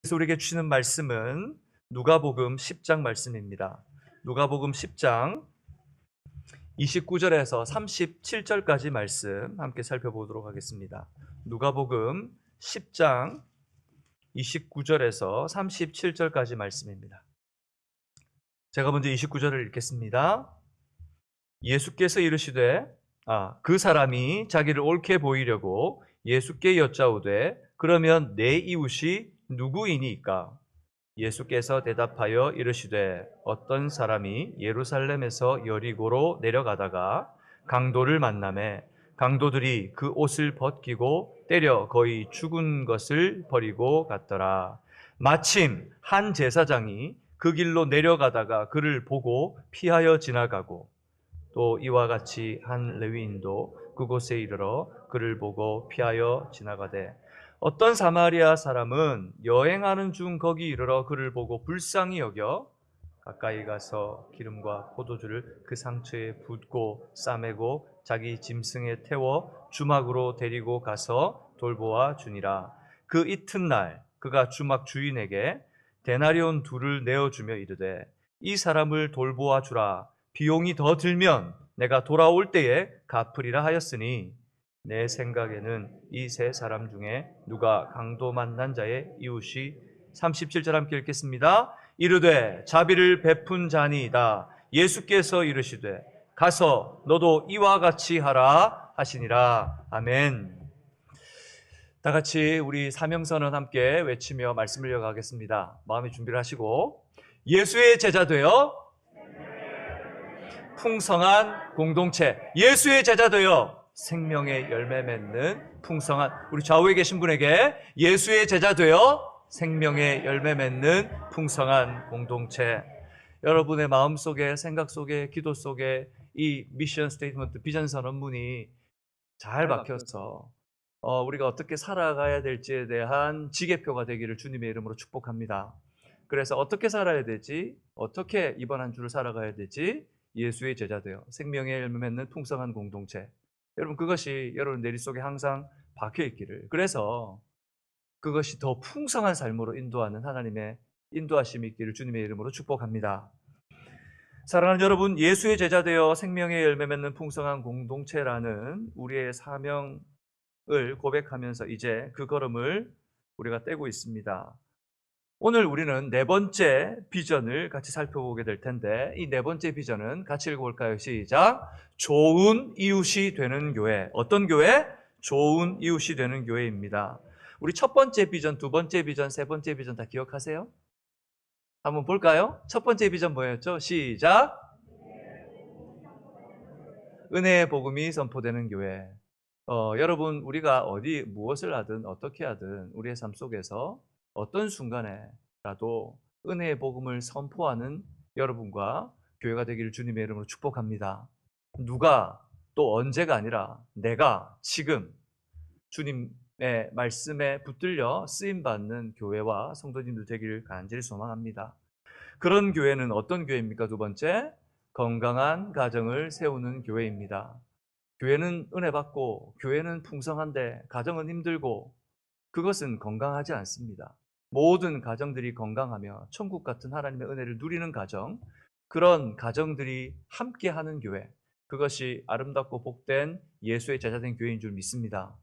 그래서 우리에게 주시는 말씀은 누가복음 10장 말씀입니다. 누가복음 10장 29절에서 37절까지 말씀 함께 살펴보도록 하겠습니다. 누가복음 10장 29절에서 37절까지 말씀입니다. 제가 먼저 29절을 읽겠습니다. 예수께서 이르시되 그 사람이 자기를 옳게 보이려고 예수께 여짜오되 그러면 내 이웃이 누구이니까? 예수께서 대답하여 이르시되 어떤 사람이 예루살렘에서 여리고로 내려가다가 강도를 만나매 강도들이 그 옷을 벗기고 때려 거의 죽은 것을 버리고 갔더라. 마침 한 제사장이 그 길로 내려가다가 그를 보고 피하여 지나가고 또 이와 같이 한 레위인도 그곳에 이르러 그를 보고 피하여 지나가되 어떤 사마리아 사람은 여행하는 중 거기 이르러 그를 보고 불쌍히 여겨 가까이 가서 기름과 포도주를 그 상처에 붓고 싸매고 자기 짐승에 태워 주막으로 데리고 가서 돌보아 주니라. 그 이튿날 그가 주막 주인에게 데나리온 둘을 내어주며 이르되 이 사람을 돌보아 주라. 비용이 더 들면 내가 돌아올 때에 갚으리라 하였으니 내 생각에는 이 세 사람 중에 누가 강도 만난 자의 이웃이 37절 함께 읽겠습니다. 이르되 자비를 베푼 자니이다. 예수께서 이르시되 가서 너도 이와 같이 하라 하시니라. 아멘. 다 같이 우리 사명선언 함께 외치며 말씀을 이어가겠습니다. 마음의 준비를 하시고 예수의 제자 되어 풍성한 공동체, 예수의 제자 되어 생명의 열매 맺는 풍성한, 우리 좌우에 계신 분에게 예수의 제자 되어 생명의 열매 맺는 풍성한 공동체. 여러분의 마음속에, 생각 속에, 기도 속에 이 미션 스테이트먼트, 비전 선언문이 잘 박혀서 우리가 어떻게 살아가야 될지에 대한 지계표가 되기를 주님의 이름으로 축복합니다. 그래서 어떻게 살아야 되지? 어떻게 이번 한 주를 살아가야 되지? 예수의 제자 되어 생명의 열매 맺는 풍성한 공동체. 여러분, 그것이 여러분 내리 속에 항상 박혀 있기를, 그래서 그것이 더 풍성한 삶으로 인도하는 하나님의 인도하심이 있기를 주님의 이름으로 축복합니다. 사랑하는 여러분, 예수의 제자 되어 생명의 열매 맺는 풍성한 공동체라는 우리의 사명을 고백하면서 이제 그 걸음을 우리가 떼고 있습니다. 오늘 우리는 네 번째 비전을 같이 살펴보게 될 텐데, 이 네 번째 비전은 같이 읽어볼까요? 시작. 좋은 이웃이 되는 교회. 어떤 교회? 좋은 이웃이 되는 교회입니다. 우리 첫 번째 비전, 두 번째 비전, 세 번째 비전 다 기억하세요? 한번 볼까요? 첫 번째 비전 뭐였죠? 시작. 은혜의 복음이 선포되는 교회. 여러분, 우리가 어디 무엇을 하든 어떻게 하든 우리의 삶 속에서 어떤 순간에라도 은혜의 복음을 선포하는 여러분과 교회가 되기를 주님의 이름으로 축복합니다. 누가 또 언제가 아니라 내가 지금 주님의 말씀에 붙들려 쓰임받는 교회와 성도님들 되기를 간절히 소망합니다. 그런 교회는 어떤 교회입니까? 두 번째, 건강한 가정을 세우는 교회입니다. 교회는 은혜 받고 교회는 풍성한데 가정은 힘들고 그것은 건강하지 않습니다. 모든 가정들이 건강하며 천국 같은 하나님의 은혜를 누리는 가정, 그런 가정들이 함께하는 교회, 그것이 아름답고 복된 예수의 제자된 교회인 줄 믿습니다.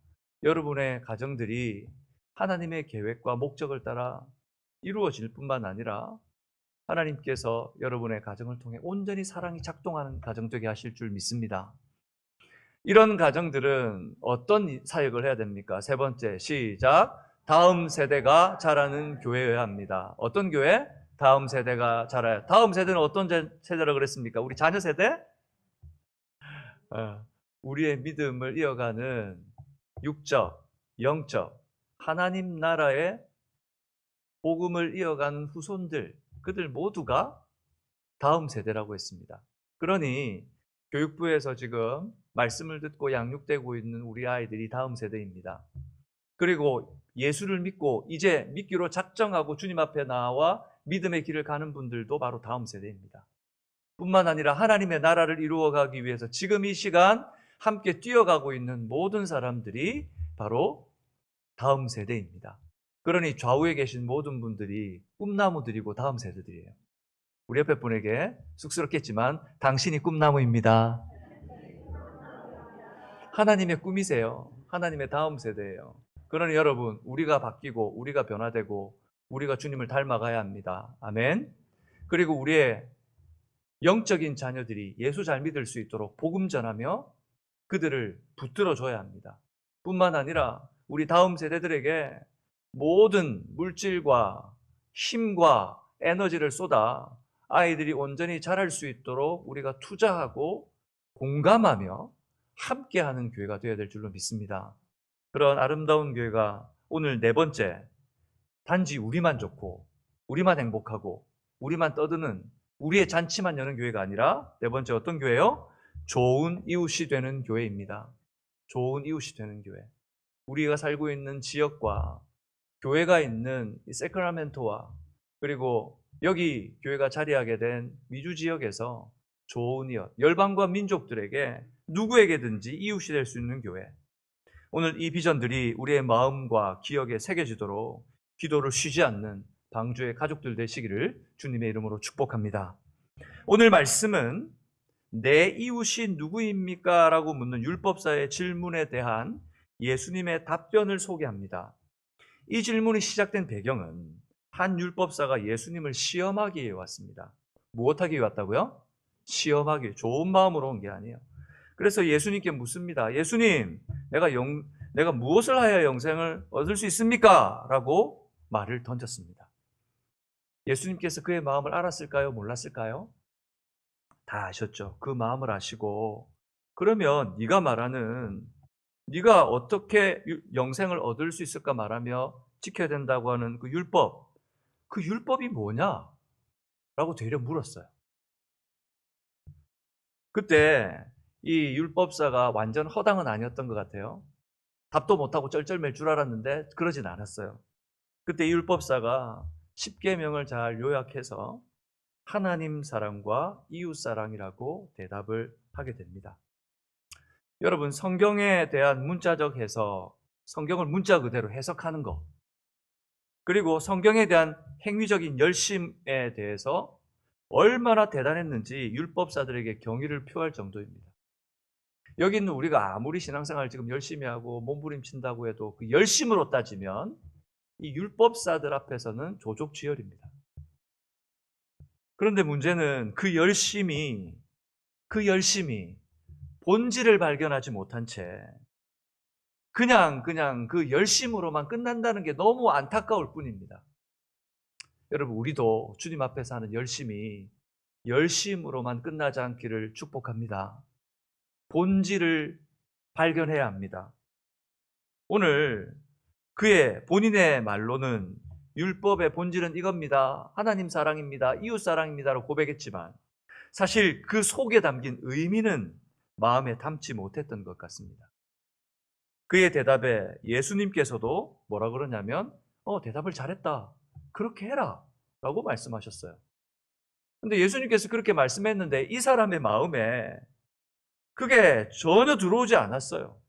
여러분의 가정들이 하나님의 계획과 목적을 따라 이루어질 뿐만 아니라 하나님께서 여러분의 가정을 통해 온전히 사랑이 작동하는 가정 되게 하실 줄 믿습니다. 이런 가정들은 어떤 사역을 해야 됩니까? 세 번째, 시작. 다음 세대가 자라는 교회여야 합니다. 어떤 교회? 다음 세대가 자라요. 다음 세대는 어떤 세대라고 그랬습니까? 우리 자녀 세대? 우리의 믿음을 이어가는 육적, 영적, 하나님 나라의 복음을 이어가는 후손들, 그들 모두가 다음 세대라고 했습니다. 그러니 교육부에서 지금 말씀을 듣고 양육되고 있는 우리 아이들이 다음 세대입니다. 그리고 예수를 믿고 이제 믿기로 작정하고 주님 앞에 나와 믿음의 길을 가는 분들도 바로 다음 세대입니다. 뿐만 아니라 하나님의 나라를 이루어가기 위해서 지금 이 시간 함께 뛰어가고 있는 모든 사람들이 바로 다음 세대입니다. 그러니 좌우에 계신 모든 분들이 꿈나무들이고 다음 세대들이에요. 우리 옆에 분에게 쑥스럽겠지만 당신이 꿈나무입니다. 하나님의 꿈이세요. 하나님의 다음 세대예요. 그러니 여러분, 우리가 바뀌고 우리가 변화되고 우리가 주님을 닮아가야 합니다. 아멘. 그리고 우리의 영적인 자녀들이 예수 잘 믿을 수 있도록 복음 전하며 그들을 붙들어 줘야 합니다. 뿐만 아니라 우리 다음 세대들에게 모든 물질과 힘과 에너지를 쏟아 아이들이 온전히 자랄 수 있도록 우리가 투자하고 공감하며 함께하는 교회가 되어야 될 줄로 믿습니다. 그런 아름다운 교회가 오늘 네 번째, 단지 우리만 좋고 우리만 행복하고 우리만 떠드는 우리의 잔치만 여는 교회가 아니라 네 번째 어떤 교회요? 좋은 이웃이 되는 교회입니다. 좋은 이웃이 되는 교회. 우리가 살고 있는 지역과 교회가 있는 이 세크라멘토와 그리고 여기 교회가 자리하게 된 미주 지역에서 좋은 이웃, 열방과 민족들에게 누구에게든지 이웃이 될 수 있는 교회. 오늘 이 비전들이 우리의 마음과 기억에 새겨지도록 기도를 쉬지 않는 방주의 가족들 되시기를 주님의 이름으로 축복합니다. 오늘 말씀은 내 이웃이 누구입니까? 라고 묻는 율법사의 질문에 대한 예수님의 답변을 소개합니다. 이 질문이 시작된 배경은 한 율법사가 예수님을 시험하기 위해 왔습니다. 무엇하기 위해 왔다고요? 시험하기 위해. 좋은 마음으로 온 게 아니에요. 그래서 예수님께 묻습니다. 예수님, 내가 무엇을 하여 영생을 얻을 수 있습니까? 라고 말을 던졌습니다. 예수님께서 그의 마음을 알았을까요? 몰랐을까요? 다 아셨죠. 그 마음을 아시고 그러면 네가 어떻게 영생을 얻을 수 있을까 말하며 지켜야 된다고 하는 그 율법이 뭐냐? 라고 되려 물었어요. 그때 이 율법사가 완전 허당은 아니었던 것 같아요. 답도 못하고 쩔쩔맬 줄 알았는데 그러진 않았어요. 그때 이 율법사가 10계명을 잘 요약해서 하나님 사랑과 이웃 사랑이라고 대답을 하게 됩니다. 여러분, 성경에 대한 문자적 해석, 성경을 문자 그대로 해석하는 것, 그리고 성경에 대한 행위적인 열심에 대해서 얼마나 대단했는지 율법사들에게 경의를 표할 정도입니다. 여기 있는 우리가 아무리 신앙생활 지금 열심히 하고 몸부림친다고 해도 그 열심으로 따지면 이 율법사들 앞에서는 조족지혈입니다. 그런데 문제는 그 열심이 본질을 발견하지 못한 채 그냥 그 열심으로만 끝난다는 게 너무 안타까울 뿐입니다. 여러분, 우리도 주님 앞에서 하는 열심으로만 끝나지 않기를 축복합니다. 본질을 발견해야 합니다. 오늘 본인의 말로는 율법의 본질은 이겁니다. 하나님 사랑입니다. 이웃 사랑입니다라고 고백했지만 사실 그 속에 담긴 의미는 마음에 담지 못했던 것 같습니다. 그의 대답에 예수님께서도 뭐라 그러냐면 대답을 잘했다. 그렇게 해라 라고 말씀하셨어요. 근데 예수님께서 그렇게 말씀했는데 이 사람의 마음에 그게 전혀 들어오지 않았어요.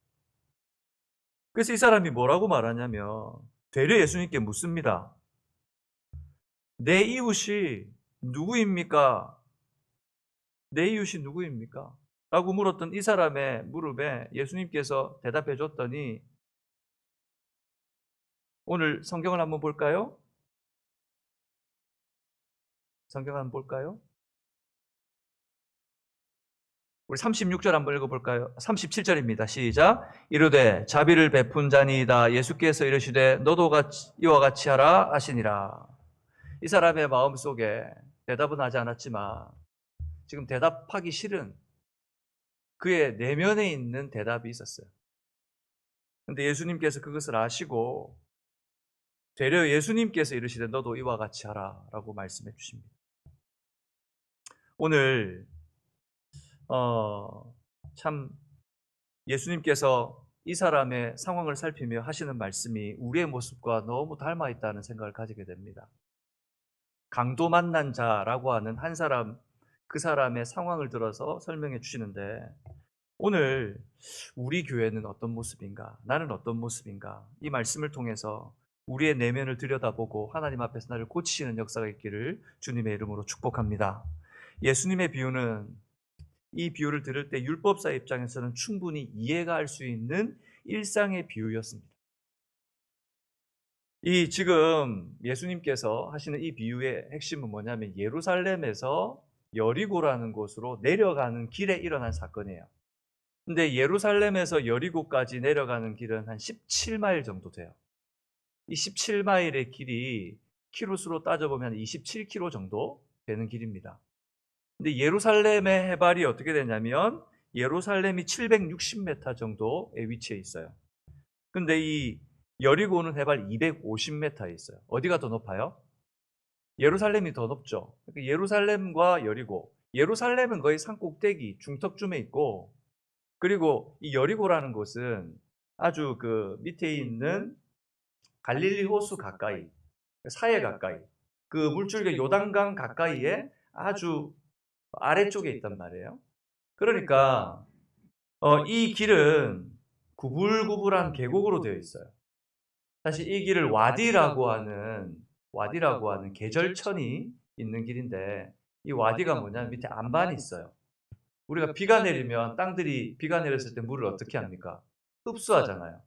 그래서 이 사람이 뭐라고 말하냐면 되려 예수님께 묻습니다. 내 이웃이 누구입니까? 내 이웃이 누구입니까? 라고 물었던 이 사람의 물음에 예수님께서 대답해 줬더니 오늘 성경을 한번 볼까요? 성경 한번 볼까요? 우리 36절 한번 읽어볼까요? 37절입니다. 시작. 이르되 자비를 베푼 자니이다. 예수께서 이르시되 너도 이와 같이 하라 하시니라. 이 사람의 마음속에 대답은 하지 않았지만 지금 대답하기 싫은 그의 내면에 있는 대답이 있었어요. 그런데 예수님께서 그것을 아시고 되려 예수님께서 이르시되 너도 이와 같이 하라 라고 말씀해 주십니다. 오늘 참 예수님께서 이 사람의 상황을 살피며 하시는 말씀이 우리의 모습과 너무 닮아 있다는 생각을 가지게 됩니다. 강도 만난 자라고 하는 한 사람, 그 사람의 상황을 들어서 설명해 주시는데 오늘 우리 교회는 어떤 모습인가? 나는 어떤 모습인가? 이 말씀을 통해서 우리의 내면을 들여다보고 하나님 앞에서 나를 고치시는 역사가 있기를 주님의 이름으로 축복합니다. 예수님의 비유는, 이 비유를 들을 때 율법사 입장에서는 충분히 이해가 할 수 있는 일상의 비유였습니다. 이 지금 예수님께서 하시는 이 비유의 핵심은 뭐냐면 예루살렘에서 여리고라는 곳으로 내려가는 길에 일어난 사건이에요. 근데 예루살렘에서 여리고까지 내려가는 길은 한 17마일 정도 돼요. 이 17마일의 길이 키로수로 따져보면 27km 정도 되는 길입니다. 근데 예루살렘의 해발이 어떻게 되냐면 예루살렘이 760m 정도에 위치해 있어요. 근데 이 여리고는 해발 250m에 있어요. 어디가 더 높아요? 예루살렘이 더 높죠. 그러니까 예루살렘과 여리고, 예루살렘은 거의 산 꼭대기 중턱쯤에 있고, 그리고 이 여리고라는 곳은 아주 그 밑에 있는 갈릴리 호수 가까이, 사해 가까이, 그 물줄기 요단강 가까이에 아주 아래쪽에 있단 말이에요. 그러니까 이 길은 구불구불한 계곡으로 되어 있어요. 사실 이 길을 와디라고 하는 계절천이 있는 길인데, 이 와디가 뭐냐면 밑에 안반이 있어요. 우리가 비가 내리면 땅들이 비가 내렸을 때 물을 어떻게 합니까? 흡수하잖아요.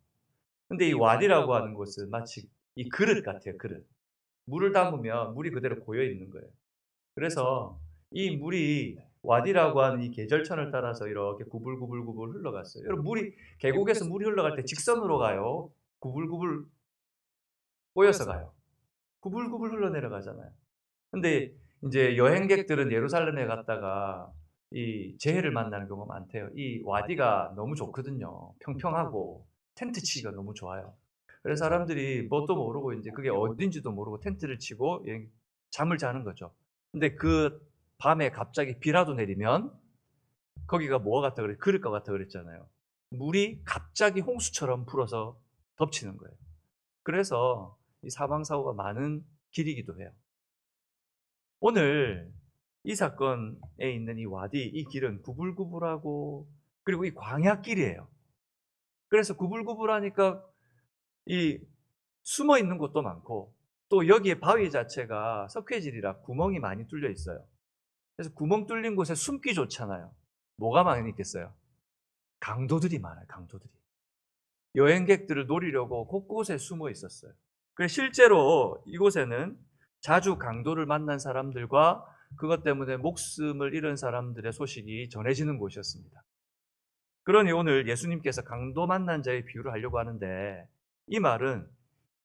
근데 이 와디라고 하는 곳은 마치 이 그릇 같아요, 그릇. 물을 담으면 물이 그대로 고여 있는 거예요. 그래서 이 물이 와디라고 하는 이 계절천을 따라서 이렇게 구불구불구불 흘러갔어요. 여러분, 계곡에서 물이 흘러갈 때 직선으로 가요? 구불구불 꼬여서 가요? 구불구불 흘러내려가잖아요. 근데 이제 여행객들은 예루살렘에 갔다가 이 재해를 만나는 경우가 많대요. 이 와디가 너무 좋거든요. 평평하고 텐트 치기가 너무 좋아요. 그래서 사람들이 뭣도 모르고 이제 그게 어딘지도 모르고 텐트를 치고 잠을 자는 거죠. 근데 그 밤에 갑자기 비라도 내리면 거기가 뭐가 같다 그래? 그럴 것 같다 그랬잖아요. 물이 갑자기 홍수처럼 불어서 덮치는 거예요. 그래서 이 사망사고가 많은 길이기도 해요. 오늘 이 사건에 있는 이 와디, 이 길은 구불구불하고, 그리고 이 광야길이에요. 그래서 구불구불하니까 이 숨어 있는 곳도 많고, 또 여기에 바위 자체가 석회질이라 구멍이 많이 뚫려 있어요. 그래서 구멍 뚫린 곳에 숨기 좋잖아요. 뭐가 많이 있겠어요? 강도들이 많아요, 강도들이. 여행객들을 노리려고 곳곳에 숨어 있었어요. 그래서 실제로 이곳에는 자주 강도를 만난 사람들과 그것 때문에 목숨을 잃은 사람들의 소식이 전해지는 곳이었습니다. 그러니 오늘 예수님께서 강도 만난 자의 비유를 하려고 하는데, 이 말은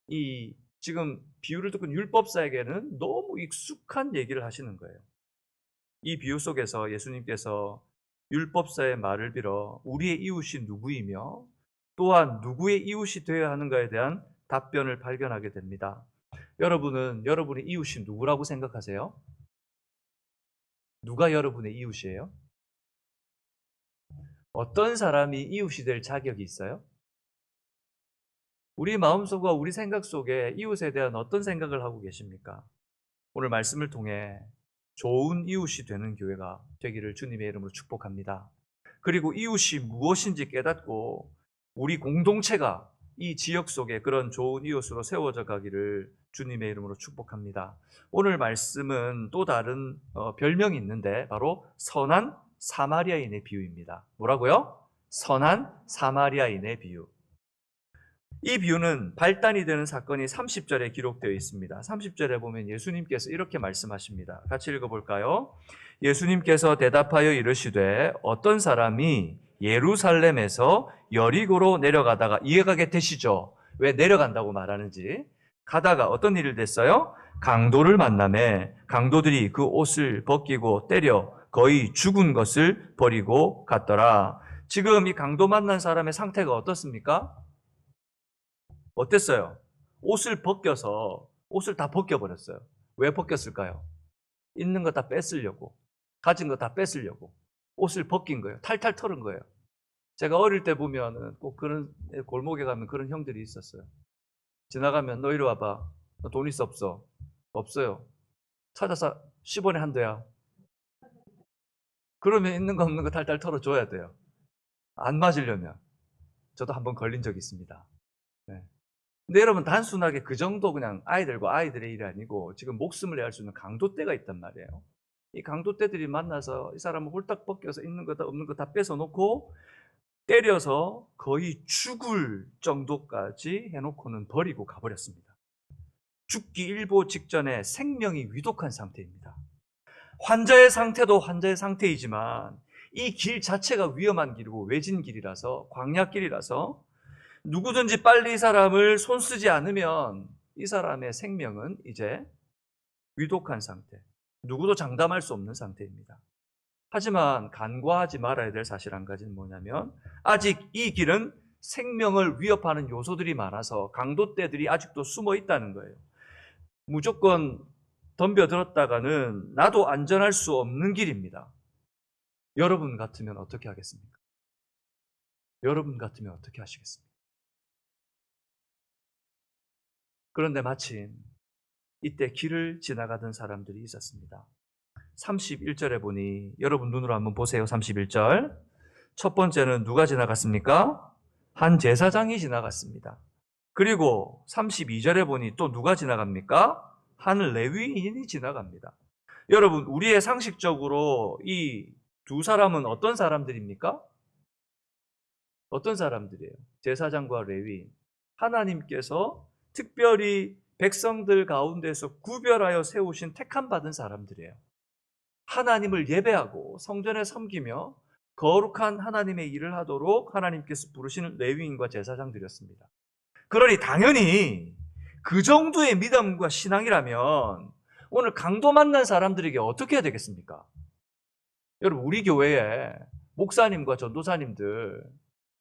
이 지금 비유를 듣고 율법사에게는 너무 익숙한 얘기를 하시는 거예요. 이 비유 속에서 예수님께서 율법사의 말을 빌어 우리의 이웃이 누구이며 또한 누구의 이웃이 되어야 하는가에 대한 답변을 발견하게 됩니다. 여러분은 여러분의 이웃이 누구라고 생각하세요? 누가 여러분의 이웃이에요? 어떤 사람이 이웃이 될 자격이 있어요? 우리 마음속과 우리 생각 속에 이웃에 대한 어떤 생각을 하고 계십니까? 오늘 말씀을 통해 좋은 이웃이 되는 교회가 되기를 주님의 이름으로 축복합니다. 그리고 이웃이 무엇인지 깨닫고 우리 공동체가 이 지역 속에 그런 좋은 이웃으로 세워져 가기를 주님의 이름으로 축복합니다. 오늘 말씀은 또 다른 별명이 있는데 바로 선한 사마리아인의 비유입니다. 뭐라고요? 선한 사마리아인의 비유. 이 비유는 발단이 되는 사건이 30절에 기록되어 있습니다. 30절에 보면 예수님께서 이렇게 말씀하십니다. 같이 읽어볼까요? 예수님께서 대답하여 이르시되 어떤 사람이 예루살렘에서 여리고로 내려가다가, 이해가 되시죠? 왜 내려간다고 말하는지. 가다가 어떤 일이 됐어요? 강도를 만나매 강도들이 그 옷을 벗기고 때려 거의 죽은 것을 버리고 갔더라. 지금 이 강도 만난 사람의 상태가 어떻습니까? 어땠어요? 옷을 다 벗겨버렸어요. 왜 벗겼을까요? 있는 거 다 뺏으려고, 가진 거 다 뺏으려고 옷을 벗긴 거예요. 탈탈 털은 거예요. 제가 어릴 때 보면은 꼭 그런, 골목에 가면 그런 형들이 있었어요. 지나가면 너 이리 와봐. 너 돈 있어 없어? 없어요. 찾아서 10원에 한 대야. 그러면 있는 거 없는 거 탈탈 털어줘야 돼요. 안 맞으려면. 저도 한번 걸린 적이 있습니다. 네. 근데 여러분 단순하게 그 정도 그냥 아이들과 아이들의 일이 아니고 지금 목숨을 내할 수 있는 강도떼가 있단 말이에요. 이 강도떼들이 만나서 이 사람을 홀딱 벗겨서 있는 거 다 없는 거 다 뺏어놓고 때려서 거의 죽을 정도까지 해놓고는 버리고 가버렸습니다. 죽기 일보 직전에 생명이 위독한 상태입니다. 환자의 상태도 환자의 상태이지만 이 길 자체가 위험한 길이고 외진 길이라서, 광야길이라서 누구든지 빨리 이 사람을 손쓰지 않으면 이 사람의 생명은 이제 위독한 상태, 누구도 장담할 수 없는 상태입니다. 하지만 간과하지 말아야 될 사실 한 가지는 뭐냐면 아직 이 길은 생명을 위협하는 요소들이 많아서 강도떼들이 아직도 숨어 있다는 거예요. 무조건 덤벼들었다가는 나도 안전할 수 없는 길입니다. 여러분 같으면 어떻게 하겠습니까? 여러분 같으면 어떻게 하시겠습니까? 그런데 마침 이때 길을 지나가던 사람들이 있었습니다. 31절에 보니 여러분 눈으로 한번 보세요. 31절. 첫 번째는 누가 지나갔습니까? 한 제사장이 지나갔습니다. 그리고 32절에 보니 또 누가 지나갑니까? 한 레위인이 지나갑니다. 여러분, 우리의 상식적으로 이 두 사람은 어떤 사람들입니까? 어떤 사람들이에요? 제사장과 레위인. 하나님께서 특별히 백성들 가운데서 구별하여 세우신 택함 받은 사람들이에요. 하나님을 예배하고 성전에 섬기며 거룩한 하나님의 일을 하도록 하나님께서 부르시는 레위인과 제사장들이었습니다. 그러니 당연히 그 정도의 믿음과 신앙이라면 오늘 강도 만난 사람들에게 어떻게 해야 되겠습니까? 여러분, 우리 교회에 목사님과 전도사님들,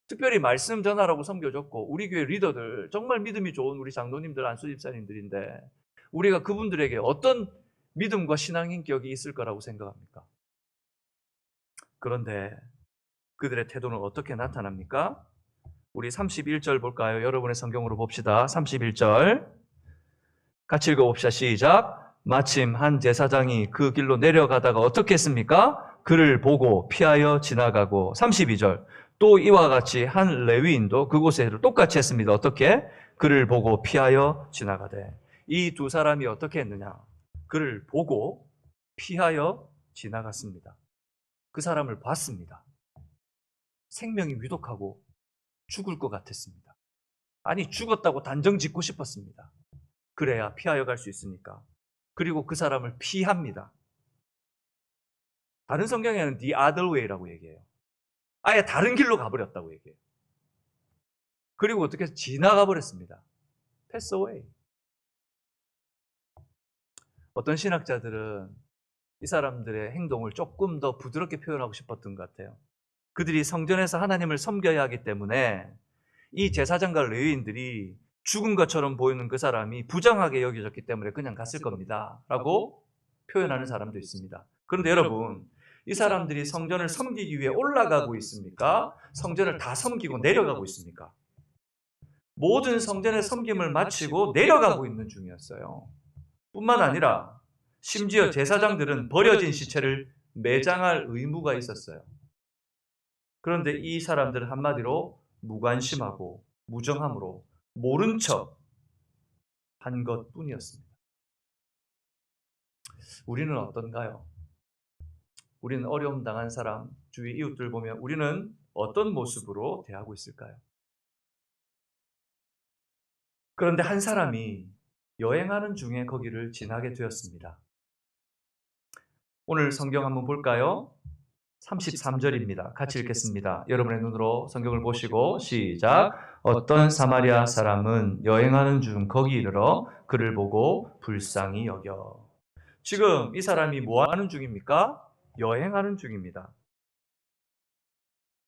특별히 말씀 전하라고 섬겨줬고 우리 교회 리더들, 정말 믿음이 좋은 우리 장로님들, 안수 집사님들인데 우리가 그분들에게 어떤 믿음과 신앙 인격이 있을 거라고 생각합니까? 그런데 그들의 태도는 어떻게 나타납니까? 우리 31절 볼까요? 여러분의 성경으로 봅시다. 31절 같이 읽어봅시다. 시작. 마침 한 제사장이 그 길로 내려가다가 어떻게 했습니까? 그를 보고 피하여 지나가고. 32절 또 이와 같이 한 레위인도 그곳에 똑같이 했습니다. 어떻게? 그를 보고 피하여 지나가되. 이 두 사람이 어떻게 했느냐? 그를 보고 피하여 지나갔습니다. 그 사람을 봤습니다. 생명이 위독하고 죽을 것 같았습니다. 아니, 죽었다고 단정 짓고 싶었습니다. 그래야 피하여 갈 수 있으니까. 그리고 그 사람을 피합니다. 다른 성경에는 the other way라고 얘기해요. 아예 다른 길로 가버렸다고 얘기해요. 그리고 어떻게 해서 지나가 버렸습니다. pass away. 어떤 신학자들은 이 사람들의 행동을 조금 더 부드럽게 표현하고 싶었던 것 같아요. 그들이 성전에서 하나님을 섬겨야 하기 때문에 이 제사장과 레위인들이 죽은 것처럼 보이는 그 사람이 부정하게 여겨졌기 때문에 그냥 갔을 겁니다 라고 표현하는 사람도 있습니다. 그런데 여러분, 이 사람들이 성전을 섬기기 위해 올라가고 있습니까? 성전을 다 섬기고 내려가고 있습니까? 모든 성전의 섬김을 마치고 내려가고 있는 중이었어요. 뿐만 아니라 심지어 제사장들은 버려진 시체를 매장할 의무가 있었어요. 그런데 이 사람들은 한마디로 무관심하고 무정함으로 모른 척 한 것뿐이었습니다. 우리는 어떤가요? 우리는 어려움 당한 사람, 주위 이웃들 보면 우리는 어떤 모습으로 대하고 있을까요? 그런데 한 사람이 여행하는 중에 거기를 지나게 되었습니다. 오늘 성경 한번 볼까요? 33절입니다. 같이 읽겠습니다. 여러분의 눈으로 성경을 보시고 시작. 어떤 사마리아 사람은 여행하는 중 거기 이르러 그를 보고 불쌍히 여겨. 지금 이 사람이 뭐 하는 중입니까? 여행하는 중입니다.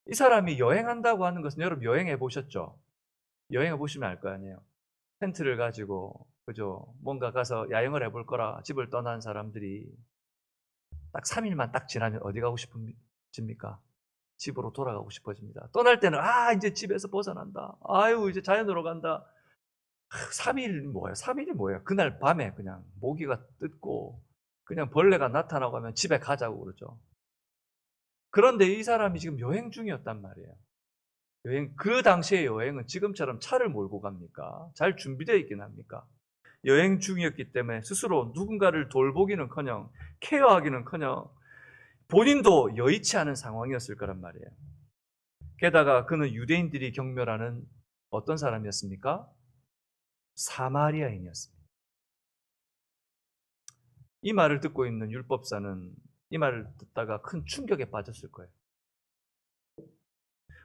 이 사람이 여행한다고 하는 것은 여러분 여행해 보셨죠? 여행해 보시면 알 거 아니에요. 텐트를 가지고 그죠? 뭔가 가서 야영을 해볼 거라 집을 떠난 사람들이 딱 3일만 딱 지나면 어디 가고 싶습니까? 집으로 돌아가고 싶어집니다. 떠날 때는 이제 집에서 벗어난다. 아유, 이제 자연으로 간다. 3일 뭐예요? 3일이 뭐예요? 그날 밤에 그냥 모기가 뜯고 그냥 벌레가 나타나고 하면 집에 가자고 그러죠. 그런데 이 사람이 지금 여행 중이었단 말이에요. 그 당시의 여행은 지금처럼 차를 몰고 갑니까? 잘 준비되어 있긴 합니까? 여행 중이었기 때문에 스스로 누군가를 돌보기는커녕 케어하기는커녕 본인도 여의치 않은 상황이었을 거란 말이에요. 게다가 그는 유대인들이 경멸하는 어떤 사람이었습니까? 사마리아인이었습니다. 이 말을 듣고 있는 율법사는 이 말을 듣다가 큰 충격에 빠졌을 거예요.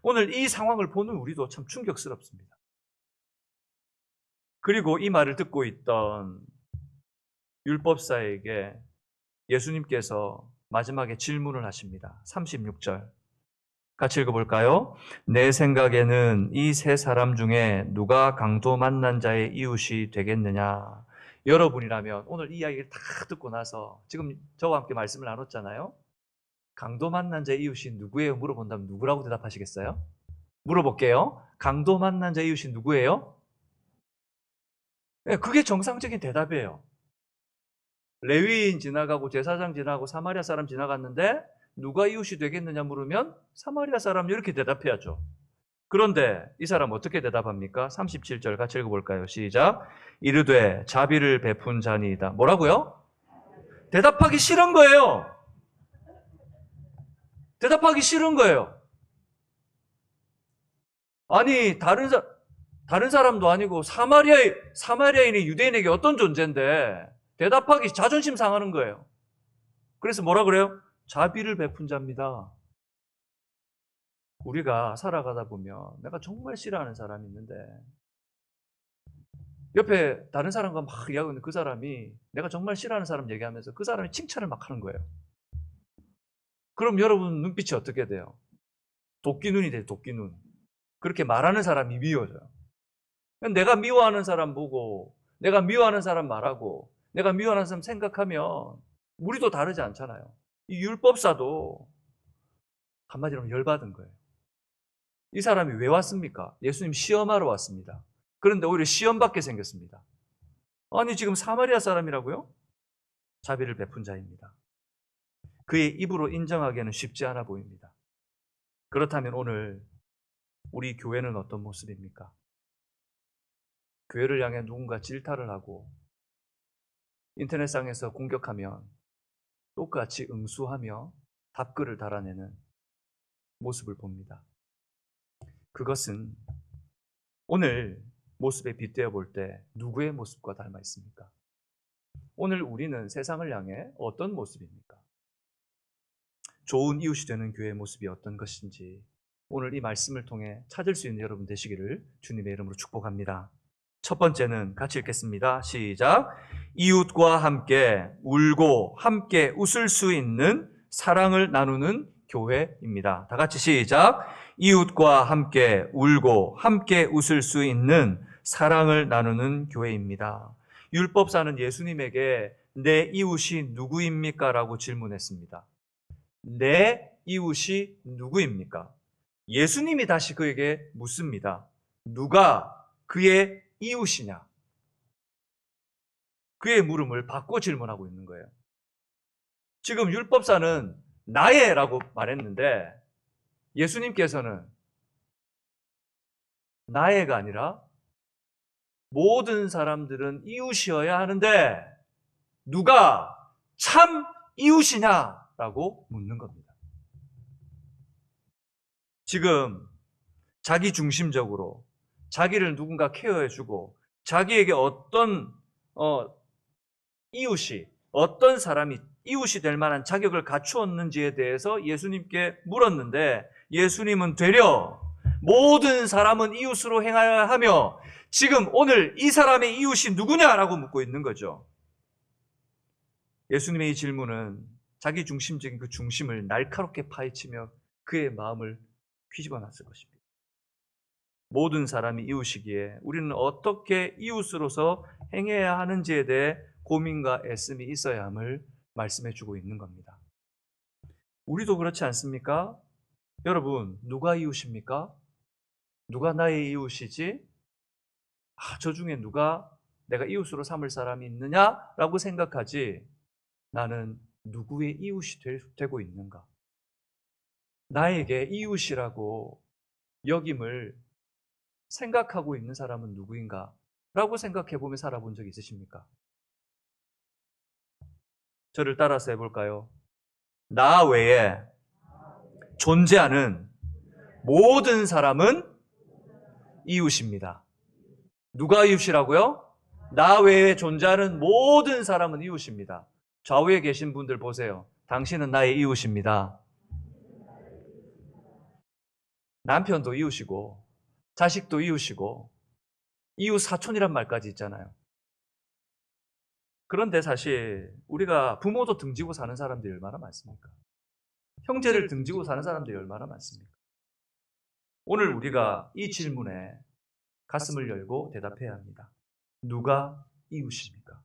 오늘 이 상황을 보는 우리도 참 충격스럽습니다. 그리고 이 말을 듣고 있던 율법사에게 예수님께서 마지막에 질문을 하십니다. 36절 같이 읽어볼까요? 내 생각에는 이 세 사람 중에 누가 강도 만난 자의 이웃이 되겠느냐? 여러분이라면 오늘 이 이야기를 다 듣고 나서 지금 저와 함께 말씀을 나눴잖아요. 강도 만난 자의 이웃이 누구예요? 물어본다면 누구라고 대답하시겠어요? 물어볼게요. 강도 만난 자의 이웃이 누구예요? 그게 정상적인 대답이에요. 레위인 지나가고 제사장 지나가고 사마리아 사람 지나갔는데 누가 이웃이 되겠느냐 물으면 사마리아 사람 이렇게 대답해야죠. 그런데 이 사람 어떻게 대답합니까? 37절 같이 읽어볼까요? 시작. 이르되 자비를 베푼 자니이다. 뭐라고요? 대답하기 싫은 거예요. 대답하기 싫은 거예요. 아니 다른 사람도 아니고 사마리아인이 유대인에게 어떤 존재인데 대답하기 자존심 상하는 거예요. 그래서 뭐라 그래요? 자비를 베푼 자입니다. 우리가 살아가다 보면 내가 정말 싫어하는 사람이 있는데 옆에 다른 사람과 막 이야기하고 있는 그 사람이 내가 정말 싫어하는 사람 얘기하면서 그 사람이 칭찬을 막 하는 거예요. 그럼 여러분 눈빛이 어떻게 돼요? 도끼눈이 돼요. 도끼눈. 그렇게 말하는 사람이 미워져요. 내가 미워하는 사람 보고 내가 미워하는 사람 말하고 내가 미워하는 사람 생각하면 우리도 다르지 않잖아요. 이 율법사도 한마디로 하면 열받은 거예요. 이 사람이 왜 왔습니까? 예수님 시험하러 왔습니다. 그런데 오히려 시험받게 생겼습니다. 아니 지금 사마리아 사람이라고요? 자비를 베푼 자입니다. 그의 입으로 인정하기에는 쉽지 않아 보입니다. 그렇다면 오늘 우리 교회는 어떤 모습입니까? 교회를 향해 누군가 질타를 하고 인터넷상에서 공격하면 똑같이 응수하며 답글을 달아내는 모습을 봅니다. 그것은 오늘 모습에 빗대어 볼 때 누구의 모습과 닮아 있습니까? 오늘 우리는 세상을 향해 어떤 모습입니까? 좋은 이웃이 되는 교회의 모습이 어떤 것인지 오늘 이 말씀을 통해 찾을 수 있는 여러분 되시기를 주님의 이름으로 축복합니다. 첫 번째는 같이 읽겠습니다. 시작. 이웃과 함께 울고 함께 웃을 수 있는 사랑을 나누는 교회입니다. 다 같이 시작. 이웃과 함께 울고 함께 웃을 수 있는 사랑을 나누는 교회입니다. 율법사는 예수님에게 내 이웃이 누구입니까? 라고 질문했습니다. 내 이웃이 누구입니까? 예수님이 다시 그에게 묻습니다. 누가 그의 이웃이냐? 그의 물음을 바꿔 질문하고 있는 거예요. 지금 율법사는 나의 라고 말했는데 예수님께서는 나의가 아니라 모든 사람들은 이웃이어야 하는데 누가 참 이웃이냐라고 묻는 겁니다. 지금 자기 중심적으로 자기를 누군가 케어해주고 자기에게 어떤 이웃이 어떤 사람이 이웃이 될 만한 자격을 갖추었는지에 대해서 예수님께 물었는데 예수님은 되려 모든 사람은 이웃으로 행하여야 하며 지금 오늘 이 사람의 이웃이 누구냐라고 묻고 있는 거죠. 예수님의 이 질문은 자기 중심적인 그 중심을 날카롭게 파헤치며 그의 마음을 뒤집어 놨을 것입니다. 모든 사람이 이웃이기에 우리는 어떻게 이웃으로서 행해야 하는지에 대해 고민과 애씀이 있어야 함을 말씀해 주고 있는 겁니다. 우리도 그렇지 않습니까? 여러분, 누가 이웃입니까? 누가 나의 이웃이지? 저 중에 누가 내가 이웃으로 삼을 사람이 있느냐라고 생각하지 나는 누구의 이웃이 되고 있는가? 나에게 이웃이라고 여김을 생각하고 있는 사람은 누구인가? 라고 생각해 보며 살아본 적 있으십니까? 저를 따라서 해볼까요? 나 외에 존재하는 모든 사람은 이웃입니다. 누가 이웃이라고요? 나 외에 존재하는 모든 사람은 이웃입니다. 좌우에 계신 분들 보세요. 당신은 나의 이웃입니다. 남편도 이웃이고 자식도 이웃이고 이웃 사촌이란 말까지 있잖아요. 그런데 사실 우리가 부모도 등지고 사는 사람들이 얼마나 많습니까? 형제를 등지고 사는 사람들이 얼마나 많습니까? 오늘 우리가 이 질문에 가슴을 열고 대답해야 합니다. 누가 이웃입니까?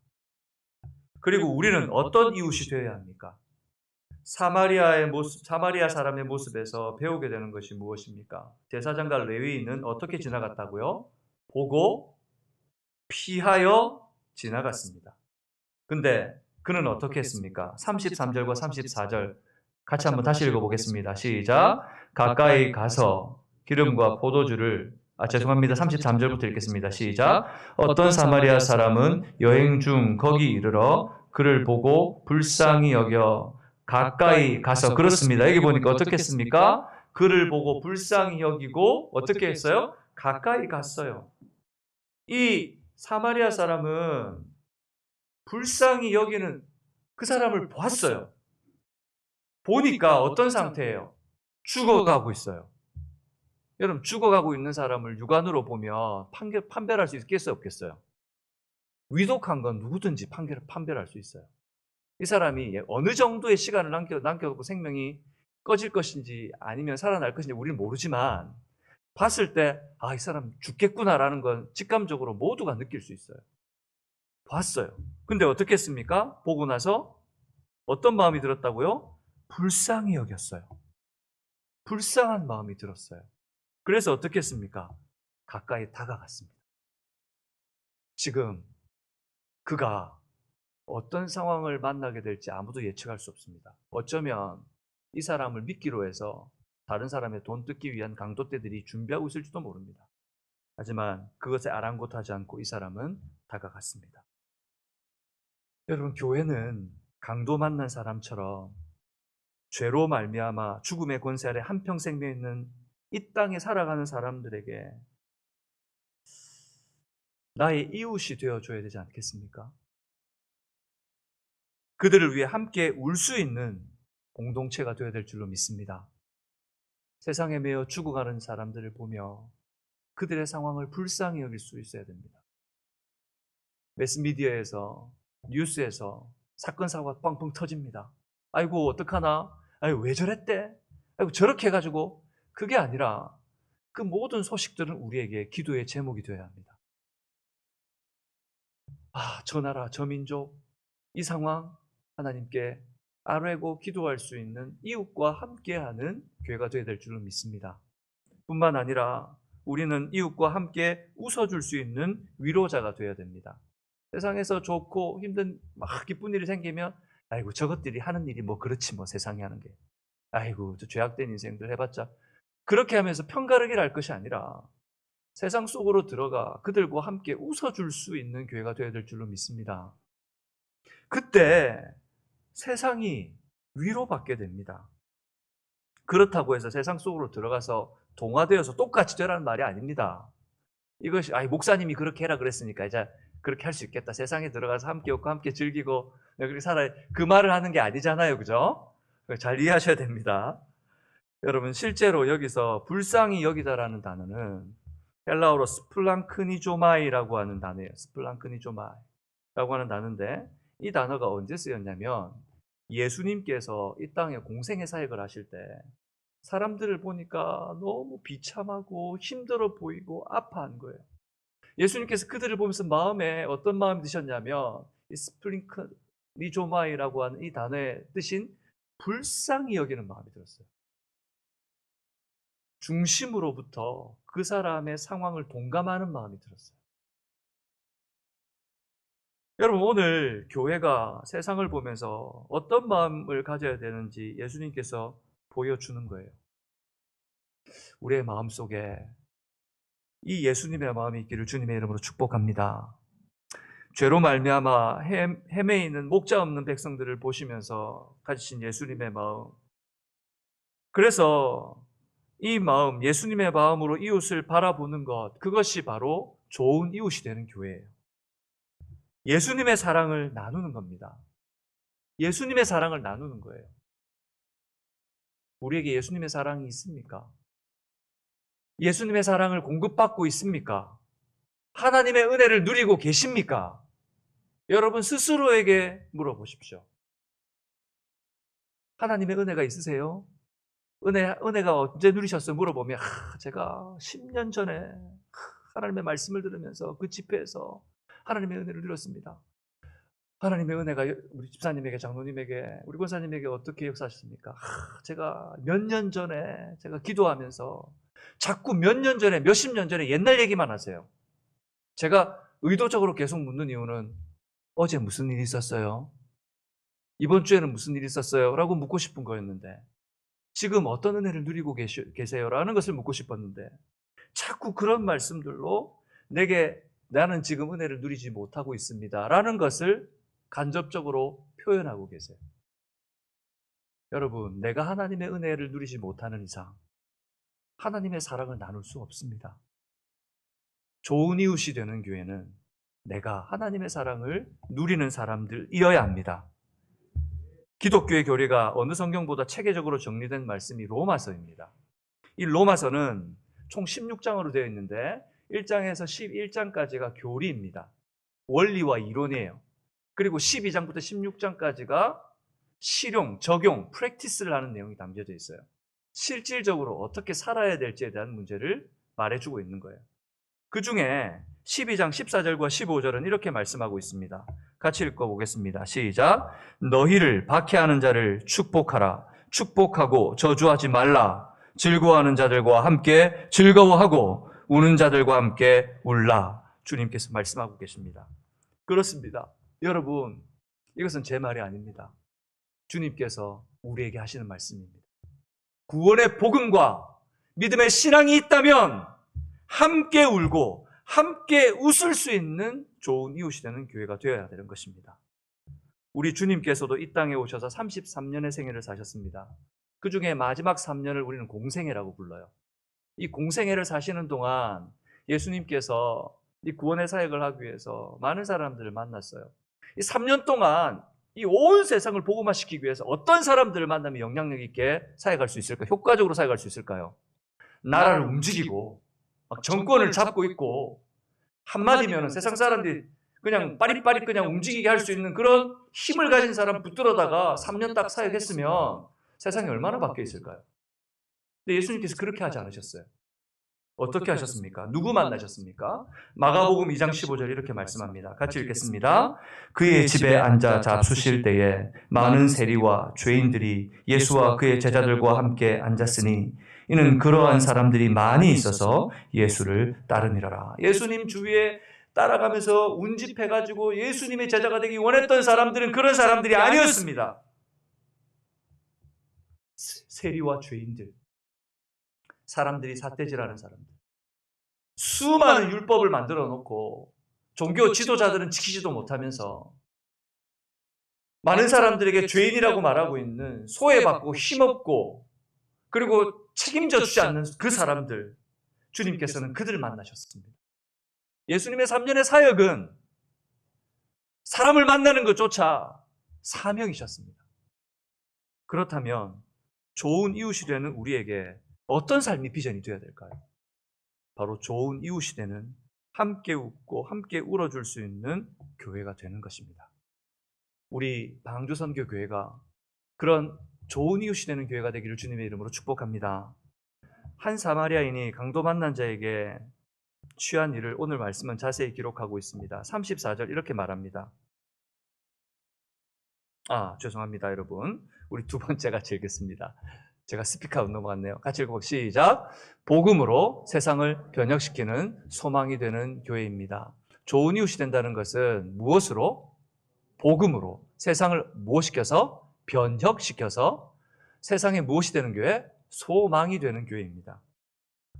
그리고 우리는 어떤 이웃이 되어야 합니까? 사마리아 사람의 모습에서 배우게 되는 것이 무엇입니까? 제사장과 레위인은 어떻게 지나갔다고요? 보고 피하여 지나갔습니다. 근데 그는 어떻게 했습니까? 33절과 34절 같이 한번 다시 읽어보겠습니다. 시작. 가까이 가서 기름과 포도주를 죄송합니다. 33절부터 읽겠습니다. 시작. 어떤 사마리아 사람은 여행 중 거기 이르러 그를 보고 불쌍히 여겨 가까이 가서 그렇습니다. 여기 보니까 어떻게 했습니까? 그를 보고 불쌍히 여기고 어떻게 했어요? 가까이 갔어요. 이 사마리아 사람은 불쌍히 여기는 그 사람을 보았어요. 보니까 어떤 상태예요? 죽어가고 있어요. 여러분, 죽어가고 있는 사람을 육안으로 보면 판별할 수 있겠어요? 없겠어요? 위독한 건 누구든지 판별할 수 있어요. 이 사람이 어느 정도의 시간을 남겨두고 생명이 꺼질 것인지 아니면 살아날 것인지 우리는 모르지만 봤을 때 이 사람 죽겠구나라는 건 직감적으로 모두가 느낄 수 있어요. 봤어요. 근데 어떻게 했습니까? 보고 나서 어떤 마음이 들었다고요? 불쌍히 여겼어요. 불쌍한 마음이 들었어요. 그래서 어떻게 했습니까? 가까이 다가갔습니다. 지금 그가 어떤 상황을 만나게 될지 아무도 예측할 수 없습니다. 어쩌면 이 사람을 믿기로 해서 다른 사람의 돈 뜯기 위한 강도떼들이 준비하고 있을지도 모릅니다. 하지만 그것에 아랑곳하지 않고 이 사람은 다가갔습니다. 여러분, 교회는 강도 만난 사람처럼 죄로 말미암아 죽음의 권세 아래 한평생 매 있는 이 땅에 살아가는 사람들에게 나의 이웃이 되어줘야 되지 않겠습니까? 그들을 위해 함께 울 수 있는 공동체가 되어야 될 줄로 믿습니다. 세상에 매여 죽어가는 사람들을 보며 그들의 상황을 불쌍히 여길 수 있어야 됩니다. 매스미디어에서, 뉴스에서 사건, 사고가 뻥뻥 터집니다. 아이고, 어떡하나? 아이고, 왜 저랬대? 아이고, 저렇게 해가지고. 그게 아니라 그 모든 소식들은 우리에게 기도의 제목이 되어야 합니다. 저 나라, 저 민족, 이 상황 하나님께 아뢰고 기도할 수 있는 이웃과 함께하는 교회가 되어야 될 줄로 믿습니다. 뿐만 아니라 우리는 이웃과 함께 웃어줄 수 있는 위로자가 되어야 됩니다. 세상에서 좋고 힘든 기쁜 일이 생기면 아이고 저것들이 하는 일이 뭐 그렇지 뭐 세상에 하는 게 아이고 저 죄악된 인생들 해봤자 그렇게 하면서 편가르기를 할 것이 아니라 세상 속으로 들어가 그들과 함께 웃어줄 수 있는 교회가 되어야 될 줄로 믿습니다. 그때 세상이 위로받게 됩니다. 그렇다고 해서 세상 속으로 들어가서 동화되어서 똑같이 되라는 말이 아닙니다. 이것이 목사님이 그렇게 해라 그랬으니까 이제 그렇게 할 수 있겠다. 세상에 들어가서 함께 웃고 함께 즐기고 그렇게 살아야 그 말을 하는 게 아니잖아요. 그죠? 잘 이해하셔야 됩니다. 여러분 실제로 여기서 불쌍히 여기다라는 단어는 헬라어로 스플랑크니조마이라고 하는 단어예요. 스플랑크니조마이라고 하는 단어인데 이 단어가 언제 쓰였냐면 예수님께서 이 땅에 공생의 사역을 하실 때 사람들을 보니까 너무 비참하고 힘들어 보이고 아파한 거예요. 예수님께서 그들을 보면서 마음에 어떤 마음이 드셨냐면 이 스플링크니조마이라고 하는 이 단어의 뜻인 불쌍히 여기는 마음이 들었어요. 중심으로부터 그 사람의 상황을 동감하는 마음이 들었어요. 여러분 오늘 교회가 세상을 보면서 어떤 마음을 가져야 되는지 예수님께서 보여주는 거예요. 우리의 마음속에 이 예수님의 마음이 있기를 주님의 이름으로 축복합니다. 죄로 말미암아 헤매 있는 목자 없는 백성들을 보시면서 가지신 예수님의 마음, 그래서 이 마음, 예수님의 마음으로 이웃을 바라보는 것, 그것이 바로 좋은 이웃이 되는 교회예요. 예수님의 사랑을 나누는 겁니다. 예수님의 사랑을 나누는 거예요. 우리에게 예수님의 사랑이 있습니까? 예수님의 사랑을 공급받고 있습니까? 하나님의 은혜를 누리고 계십니까? 여러분 스스로에게 물어보십시오. 하나님의 은혜가 있으세요? 은혜가 언제 누리셨어요? 물어보면 제가 10년 전에 하나님의 말씀을 들으면서 그 집회에서 하나님의 은혜를 누렸습니다. 하나님의 은혜가 우리 집사님에게, 장로님에게, 우리 권사님에게 어떻게 역사하셨습니까? 제가 몇 년 전에 제가 기도하면서 자꾸 몇 년 전에, 몇십 년 전에 옛날 얘기만 하세요. 제가 의도적으로 계속 묻는 이유는 어제 무슨 일이 있었어요? 이번 주에는 무슨 일이 있었어요? 라고 묻고 싶은 거였는데, 지금 어떤 은혜를 누리고 계세요? 라는 것을 묻고 싶었는데, 자꾸 그런 말씀들로 나는 지금 은혜를 누리지 못하고 있습니다 라는 것을 간접적으로 표현하고 계세요. 여러분, 내가 하나님의 은혜를 누리지 못하는 이상 하나님의 사랑을 나눌 수 없습니다. 좋은 이웃이 되는 교회는 내가 하나님의 사랑을 누리는 사람들이어야 합니다. 기독교의 교리가 어느 성경보다 체계적으로 정리된 말씀이 로마서입니다. 이 로마서는 총 16장으로 되어 있는데 1장에서 11장까지가 교리입니다. 원리와 이론이에요. 그리고 12장부터 16장까지가 실용, 적용, 프랙티스를 하는 내용이 담겨져 있어요. 실질적으로 어떻게 살아야 될지에 대한 문제를 말해주고 있는 거예요. 그 중에 12장 14절과 15절은 이렇게 말씀하고 있습니다. 같이 읽어보겠습니다. 시작. 너희를 박해하는 자를 축복하라. 축복하고 저주하지 말라. 즐거워하는 자들과 함께 즐거워하고 우는 자들과 함께 울라. 주님께서 말씀하고 계십니다. 그렇습니다. 여러분, 이것은 제 말이 아닙니다. 주님께서 우리에게 하시는 말씀입니다. 구원의 복음과 믿음의 신앙이 있다면 함께 울고 함께 웃을 수 있는 좋은 이웃이 되는 교회가 되어야 되는 것입니다. 우리 주님께서도 이 땅에 오셔서 33년의 생애를 사셨습니다. 그 중에 마지막 3년을 우리는 공생애라고 불러요. 이 공생애를 사시는 동안 예수님께서 이 구원의 사역을 하기 위해서 많은 사람들을 만났어요. 이 3년 동안 이 온 세상을 복음화시키기 위해서 어떤 사람들을 만나면 영향력 있게 사역할 수 있을까요? 효과적으로 사역할 수 있을까요? 나라를 움직이고 막 정권을 잡고 있고 한마디면 세상 사람들이 그냥 빠릿빠릿 그냥 움직이게 할 수 있는 그런 힘을 가진 사람 붙들어다가 3년 딱 사역했으면 세상이 얼마나 바뀌어 있을까요? 근데 예수님께서 그렇게 하지 않으셨어요. 어떻게 하셨습니까? 누구 만나셨습니까? 마가복음 2장 15절 이렇게 말씀합니다. 같이 읽겠습니다. 그의 집에 앉아 잡수실 때에 많은 세리와 죄인들이 예수와 그의 제자들과 함께 앉았으니 이는 그러한 사람들이 많이 있어서 예수를 따르니라. 예수님 주위에 따라가면서 운집해가지고 예수님의 제자가 되기 원했던 사람들은 그런 사람들이 아니었습니다. 세리와 죄인들, 사람들이 삿대질하는 사람들, 수많은 율법을 만들어 놓고 종교 지도자들은 지키지도 못하면서 많은 사람들에게 죄인이라고 말하고 있는 소외받고 힘없고 그리고 책임져 주지 않는 그 사람들, 주님께서는 그들을 만나셨습니다. 예수님의 3년의 사역은 사람을 만나는 것조차 사명이셨습니다. 그렇다면 좋은 이웃이 되는 우리에게 어떤 삶이 비전이 되어야 될까요? 바로 좋은 이웃이 되는, 함께 웃고 함께 울어줄 수 있는 교회가 되는 것입니다. 우리 방주선교교회가 그런 좋은 이웃이 되는 교회가 되기를 주님의 이름으로 축복합니다. 한 사마리아인이 강도 만난 자에게 취한 일을 오늘 말씀은 자세히 기록하고 있습니다. 34절 이렇게 말합니다. 죄송합니다 여러분. 우리 두 번째 같이 읽겠습니다. 제가 스피커로 넘어갔네요. 같이 읽어보고 시작. 복음으로 세상을 변혁시키는 소망이 되는 교회입니다. 좋은 이웃이 된다는 것은 무엇으로? 복음으로 세상을 무엇시켜서? 변혁시켜서 세상에 무엇이 되는 교회? 소망이 되는 교회입니다.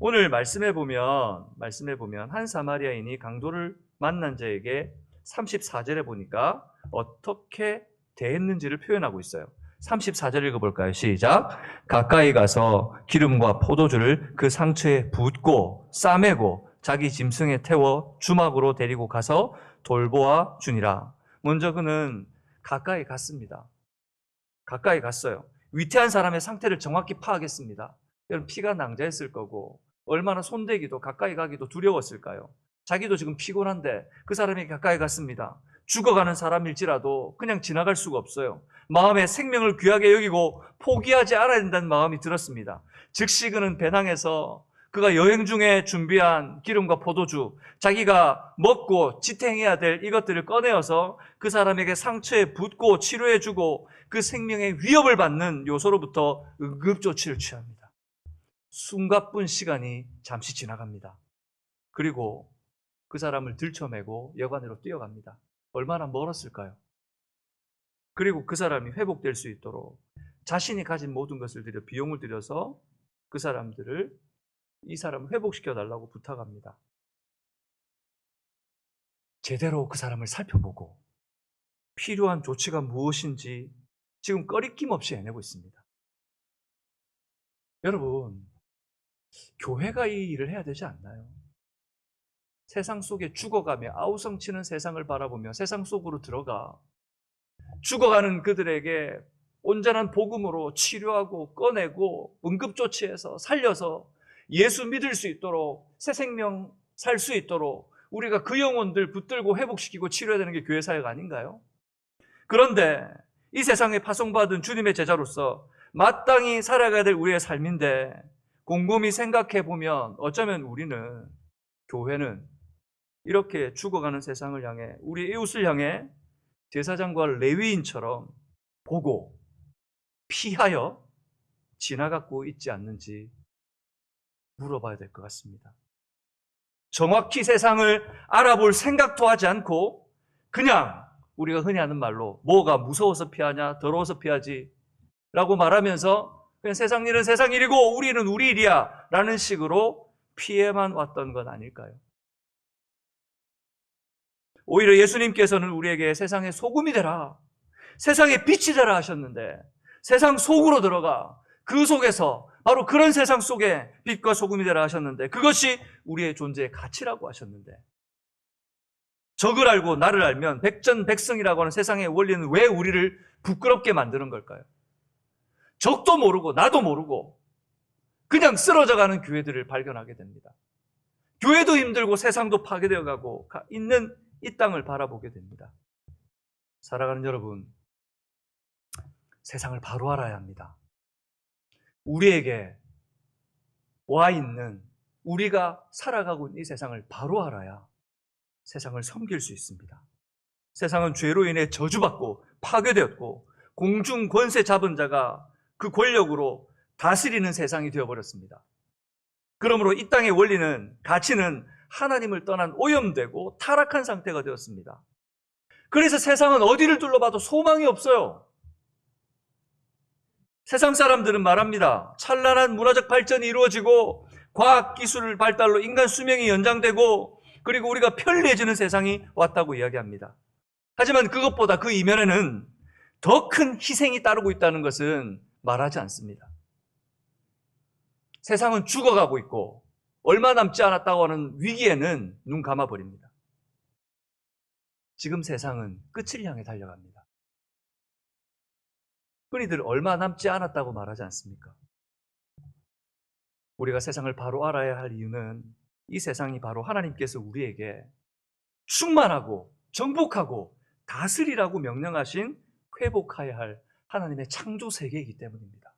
오늘 말씀해 보면 한 사마리아인이 강도를 만난 자에게 34절에 보니까 어떻게 대했는지를 표현하고 있어요. 34절 읽어볼까요? 시작. 가까이 가서 기름과 포도주를 그 상처에 붓고 싸매고 자기 짐승에 태워 주막으로 데리고 가서 돌보아 주니라. 먼저 그는 가까이 갔습니다. 가까이 갔어요. 위태한 사람의 상태를 정확히 파악했습니다. 여러분, 피가 낭자했을 거고 얼마나 손대기도 가까이 가기도 두려웠을까요? 자기도 지금 피곤한데 그 사람이 가까이 갔습니다. 죽어가는 사람일지라도 그냥 지나갈 수가 없어요. 마음에 생명을 귀하게 여기고 포기하지 않아야 된다는 마음이 들었습니다. 즉시 그는 배낭에서 그가 여행 중에 준비한 기름과 포도주, 자기가 먹고 지탱해야 될 이것들을 꺼내어서 그 사람에게 상처에 붓고 치료해주고 그 생명의 위협을 받는 요소로부터 응급조치를 취합니다. 숨가쁜 시간이 잠시 지나갑니다. 그리고 그 사람을 들쳐매고 여관으로 뛰어갑니다. 얼마나 멀었을까요? 그리고 그 사람이 회복될 수 있도록 자신이 가진 모든 것을 들여 비용을 들여서 이 사람을 회복시켜달라고 부탁합니다. 제대로 그 사람을 살펴보고 필요한 조치가 무엇인지 지금 꺼리낌 없이 해내고 있습니다. 여러분, 교회가 이 일을 해야 되지 않나요? 세상 속에 죽어가며 아우성치는 세상을 바라보며 세상 속으로 들어가 죽어가는 그들에게 온전한 복음으로 치료하고 꺼내고 응급조치해서 살려서 예수 믿을 수 있도록 새 생명 살 수 있도록 우리가 그 영혼들 붙들고 회복시키고 치료해야 되는 게 교회 사역 아닌가요? 그런데 이 세상에 파송받은 주님의 제자로서 마땅히 살아가야 될 우리의 삶인데 곰곰이 생각해 보면 어쩌면 우리는, 교회는 이렇게 죽어가는 세상을 향해, 우리 이웃을 향해 제사장과 레위인처럼 보고 피하여 지나가고 있지 않는지 물어봐야 될 것 같습니다. 정확히 세상을 알아볼 생각도 하지 않고 그냥 우리가 흔히 하는 말로 뭐가 무서워서 피하냐, 더러워서 피하지 라고 말하면서 그냥 세상 일은 세상 일이고 우리는 우리 일이야 라는 식으로 피해만 왔던 건 아닐까요? 오히려 예수님께서는 우리에게 세상의 소금이 되라, 세상의 빛이 되라 하셨는데 세상 속으로 들어가 그 속에서 바로 그런 세상 속에 빛과 소금이 되라 하셨는데 그것이 우리의 존재의 가치라고 하셨는데 적을 알고 나를 알면 백전백승이라고 하는 세상의 원리는 왜 우리를 부끄럽게 만드는 걸까요? 적도 모르고 나도 모르고 그냥 쓰러져가는 교회들을 발견하게 됩니다. 교회도 힘들고 세상도 파괴되어가고 있는 이 땅을 바라보게 됩니다. 살아가는 여러분, 세상을 바로 알아야 합니다. 우리에게 와 있는, 우리가 살아가고 있는 이 세상을 바로 알아야 세상을 섬길 수 있습니다. 세상은 죄로 인해 저주받고 파괴되었고 공중 권세 잡은 자가 그 권력으로 다스리는 세상이 되어버렸습니다. 그러므로 이 땅의 원리는, 가치는 하나님을 떠난 오염되고 타락한 상태가 되었습니다. 그래서 세상은 어디를 둘러봐도 소망이 없어요. 세상 사람들은 말합니다. 찬란한 문화적 발전이 이루어지고 과학기술 발달로 인간 수명이 연장되고 그리고 우리가 편리해지는 세상이 왔다고 이야기합니다. 하지만 그것보다 그 이면에는 더 큰 희생이 따르고 있다는 것은 말하지 않습니다. 세상은 죽어가고 있고 얼마 남지 않았다고 하는 위기에는 눈 감아버립니다. 지금 세상은 끝을 향해 달려갑니다. 흔히들 얼마 남지 않았다고 말하지 않습니까? 우리가 세상을 바로 알아야 할 이유는 이 세상이 바로 하나님께서 우리에게 충만하고 정복하고 다스리라고 명령하신 회복해야 할 하나님의 창조 세계이기 때문입니다.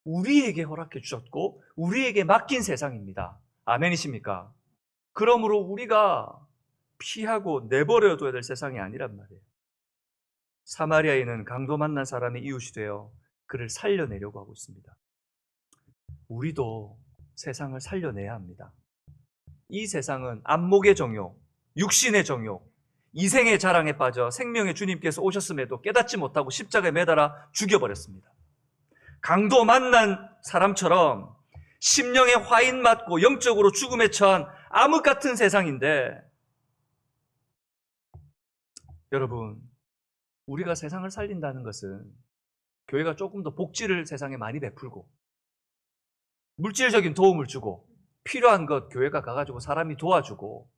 우리에게 허락해 주셨고 우리에게 맡긴 세상입니다. 아멘이십니까? 그러므로 우리가 피하고 내버려둬야 될 세상이 아니란 말이에요. 사마리아인은 강도 만난 사람의 이웃이 되어 그를 살려내려고 하고 있습니다. 우리도 세상을 살려내야 합니다. 이 세상은 안목의 정욕, 육신의 정욕, 이생의 자랑에 빠져 생명의 주님께서 오셨음에도 깨닫지 못하고 십자가에 매달아 죽여버렸습니다. 강도 만난 사람처럼 심령에 화인 맞고 영적으로 죽음에 처한 암흑 같은 세상인데, 여러분, 우리가 세상을 살린다는 것은 교회가 조금 더 복지를 세상에 많이 베풀고 물질적인 도움을 주고 필요한 것 교회가 가가지고 사람이 도와주고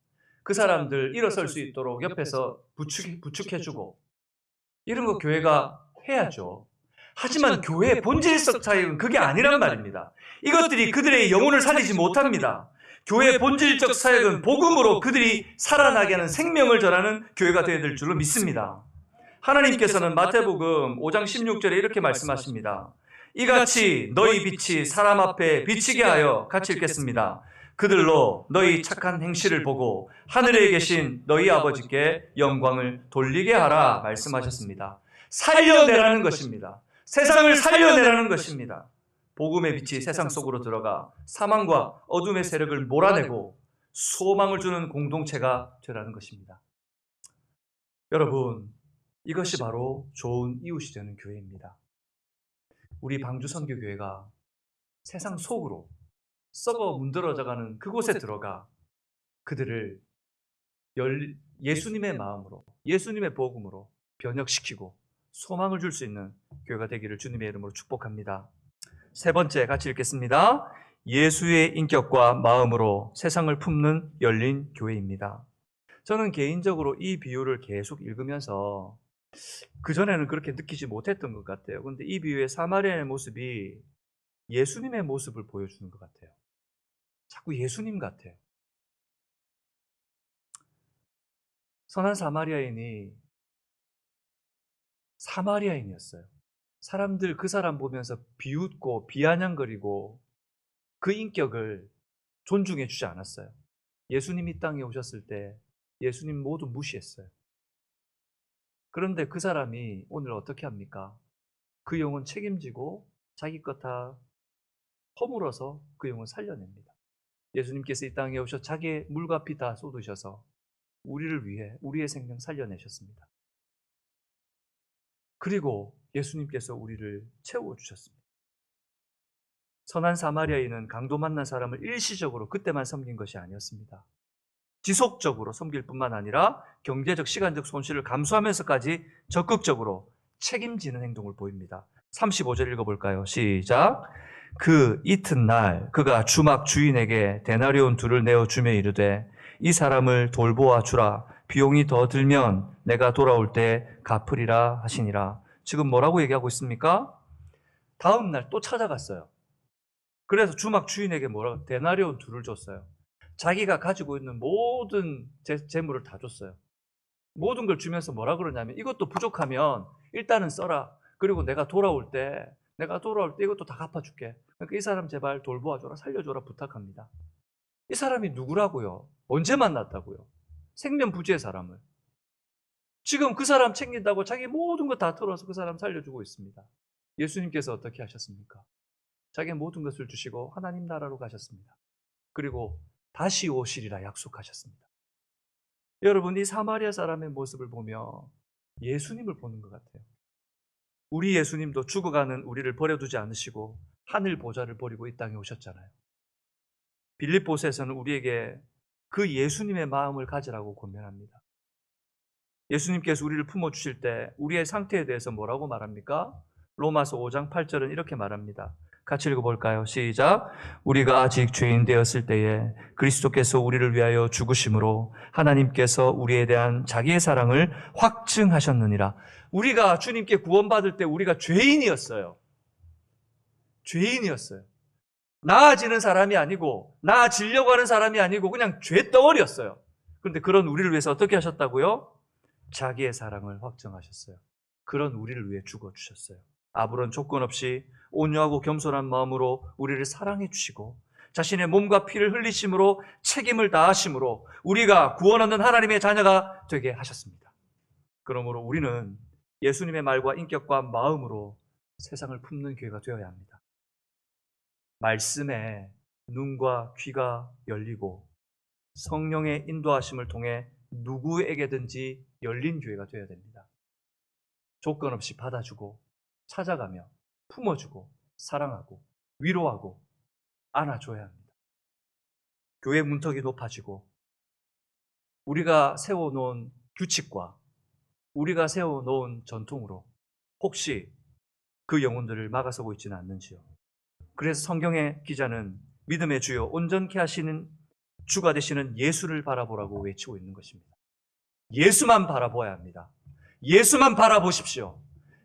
그 사람들 일어설 수 있도록 옆에서 부축해주고 이런 거 교회가 해야죠. 하지만 교회의 본질적 사역은 그게 아니란 말입니다. 이것들이 그들의 영혼을 살리지 못합니다. 교회의 본질적 사역은 복음으로 그들이 살아나게 하는 생명을 전하는 교회가 되어야 될 줄로 믿습니다. 하나님께서는 마태복음 5장 16절에 이렇게 말씀하십니다. 이같이 너희 빛이 사람 앞에 비치게 하여, 같이 읽겠습니다. 그들로 너희 착한 행실을 보고 하늘에 계신 너희 아버지께 영광을 돌리게 하라 말씀하셨습니다. 살려내라는 것입니다. 세상을 살려내라는 것입니다. 복음의 빛이 세상 속으로 들어가 사망과 어둠의 세력을 몰아내고 소망을 주는 공동체가 되라는 것입니다. 여러분, 이것이 바로 좋은 이웃이 되는 교회입니다. 우리 방주선교교회가 세상 속으로 썩어 문드러져가는 그곳에 들어가 그들을 예수님의 마음으로, 예수님의 복음으로 변혁시키고 소망을 줄 수 있는 교회가 되기를 주님의 이름으로 축복합니다. 세 번째, 같이 읽겠습니다. 예수의 인격과 마음으로 세상을 품는 열린 교회입니다. 저는 개인적으로 이 비유를 계속 읽으면서 그전에는 그렇게 느끼지 못했던 것 같아요. 그런데 이 비유의 사마리아의 모습이 예수님의 모습을 보여주는 것 같아요. 자꾸 예수님 같아요. 선한 사마리아인이 사마리아인이었어요. 사람들 그 사람 보면서 비웃고 비아냥거리고 그 인격을 존중해 주지 않았어요. 예수님이 이 땅에 오셨을 때 예수님 모두 무시했어요. 그런데 그 사람이 오늘 어떻게 합니까? 그 영혼 책임지고 자기 것 다 허물어서 그 영혼 살려냅니다. 예수님께서 이 땅에 오셔 자기의 물과 피 다 쏟으셔서 우리를 위해 우리의 생명 살려내셨습니다. 그리고 예수님께서 우리를 채워주셨습니다. 선한 사마리아인은 강도 만난 사람을 일시적으로 그때만 섬긴 것이 아니었습니다. 지속적으로 섬길 뿐만 아니라 경제적, 시간적 손실을 감수하면서까지 적극적으로 책임지는 행동을 보입니다. 35절 읽어볼까요? 시작. 그 이튿날 그가 주막 주인에게 데나리온 2를 내어주며 이르되 이 사람을 돌보아 주라. 비용이 더 들면 내가 돌아올 때 갚으리라 하시니라. 지금 뭐라고 얘기하고 있습니까? 다음 날 또 찾아갔어요. 그래서 주막 주인에게 뭐라고? 데나리온 2를 줬어요. 자기가 가지고 있는 모든 재물을 다 줬어요. 모든 걸 주면서 뭐라 그러냐면 이것도 부족하면 일단은 써라. 그리고 내가 돌아올 때 이것도 다 갚아줄게. 그러니까 이 사람 제발 돌보아줘라, 살려줘라 부탁합니다. 이 사람이 누구라고요? 언제 만났다고요? 생면부지의 사람을. 지금 그 사람 챙긴다고 자기 모든 거 다 털어서 그 사람 살려주고 있습니다. 예수님께서 어떻게 하셨습니까? 자기 모든 것을 주시고 하나님 나라로 가셨습니다. 그리고 다시 오시리라 약속하셨습니다. 여러분, 이 사마리아 사람의 모습을 보며 예수님을 보는 것 같아요. 우리 예수님도 죽어가는 우리를 버려두지 않으시고 하늘 보좌를 버리고 이 땅에 오셨잖아요. 빌립보서에서는 우리에게 그 예수님의 마음을 가지라고 권면합니다. 예수님께서 우리를 품어주실 때 우리의 상태에 대해서 뭐라고 말합니까? 로마서 5장 8절은 이렇게 말합니다. 같이 읽어볼까요? 시작. 우리가 아직 죄인 되었을 때에 그리스도께서 우리를 위하여 죽으심으로 하나님께서 우리에 대한 자기의 사랑을 확증하셨느니라. 우리가 주님께 구원받을 때 우리가 죄인이었어요. 죄인이었어요. 나아지는 사람이 아니고 나아지려고 하는 사람이 아니고 그냥 죄덩어리였어요. 그런데 그런 우리를 위해서 어떻게 하셨다고요? 자기의 사랑을 확정하셨어요. 그런 우리를 위해 죽어주셨어요. 아무런 조건 없이 온유하고 겸손한 마음으로 우리를 사랑해 주시고 자신의 몸과 피를 흘리심으로 책임을 다하심으로 우리가 구원 얻는 하나님의 자녀가 되게 하셨습니다. 그러므로 우리는 예수님의 말과 인격과 마음으로 세상을 품는 교회가 되어야 합니다. 말씀에 눈과 귀가 열리고 성령의 인도하심을 통해 누구에게든지 열린 교회가 되어야 됩니다. 조건 없이 받아주고 찾아가며 품어주고 사랑하고 위로하고 안아줘야 합니다. 교회 문턱이 높아지고 우리가 세워놓은 규칙과 우리가 세워놓은 전통으로 혹시 그 영혼들을 막아서고 있지는 않는지요. 그래서 성경의 기자는 믿음의 주요 온전케 하시는 주가 되시는 예수를 바라보라고 외치고 있는 것입니다. 예수만 바라보아야 합니다. 예수만 바라보십시오.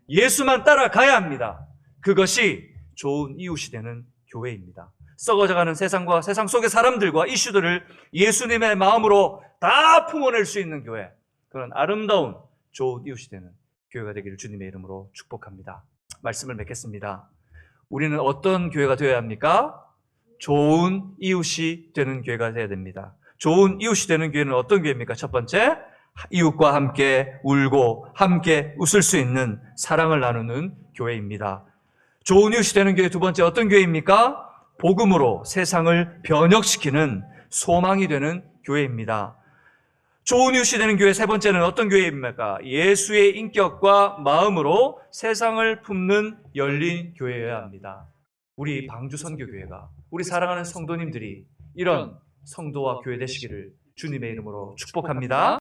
예수만 따라가야 합니다. 그것이 좋은 이웃이 되는 교회입니다. 썩어져가는 세상과 세상 속의 사람들과 이슈들을 예수님의 마음으로 다 품어낼 수 있는 교회, 그런 아름다운 좋은 이웃이 되는 교회가 되기를 주님의 이름으로 축복합니다. 말씀을 맺겠습니다. 우리는 어떤 교회가 되어야 합니까? 좋은 이웃이 되는 교회가 되어야 됩니다. 좋은 이웃이 되는 교회는 어떤 교회입니까? 첫 번째, 이웃과 함께 울고 함께 웃을 수 있는 사랑을 나누는 교회입니다. 좋은 이웃이 되는 교회 두 번째 어떤 교회입니까? 복음으로 세상을 변혁시키는 소망이 되는 교회입니다. 좋은 이웃이 되는 교회 세 번째는 어떤 교회입니까? 예수의 인격과 마음으로 세상을 품는 열린 교회여야 합니다. 우리 방주 선교교회가, 우리 사랑하는 성도님들이 이런 성도와 교회 되시기를 주님의 이름으로 축복합니다.